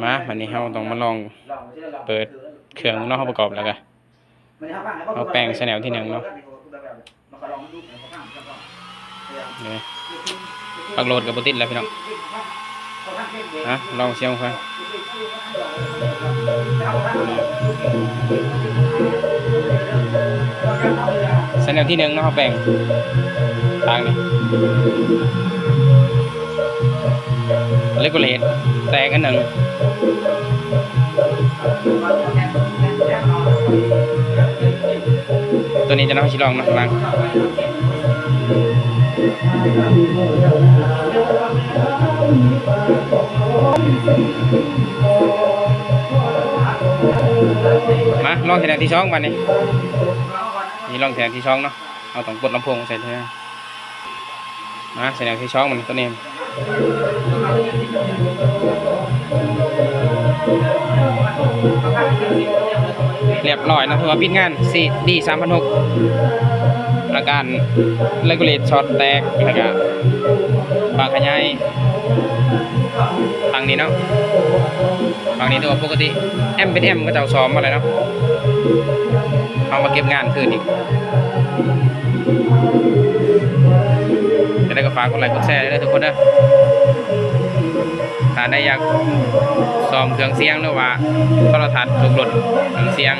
มาวันนี้เราต้องมาลองเปิดเครื่องนอกประกอบแล้วกันเอาแปลงแนลที่หนึ่งเนาะนี่ปักโหลดกับโปรติดแล้วพี่น้องลองเสียงฟังแนลที่หนึ่งเนาะเอาแปลงทางนี้เลกูเลตแตกกันหนึ่งตัวนี้จะน้องชิลองนะลังมาลองแถวที่ช่องบันนี้นี่ลองแถวที่ช่องเนาะเอาต้องกดลำโพงใส่เท่านั้นมาแถวที่ช่องมันตัวนี้เรียบร้อยนะถือว่าปิดงานดี3,600อาการเลกูเลตช็อตแตกแล้วก็บางขยายฝั่งนี้เนาะฝั่งนี้ตัวปกติแอมเป็นแอมก็จะเอาซ้อมมาเลยเนาะเอามาเก็บงานคืนอีกจะได้ก็ฝากกดไลค์กดแชร์ได้ทุกคนนะถ้าได้อยากซ้อมเครื่องเสียงหรือว่าโทรทัศน์ทุกรถเครื่องเสียง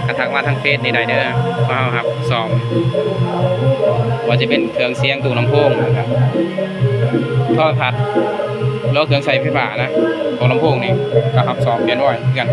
กระทักมาทางเฟซนี่ได้เด้อมาครับซ้อมว่าจะเป็นเครื่องเสียงตู้ลำโพงนะครับโทรทัศน์แล้วเครื่องใส่ไฟฟ้านะตัวลำโพงนี่ก็ขับซ้อมเปลี่ยนไว้กัน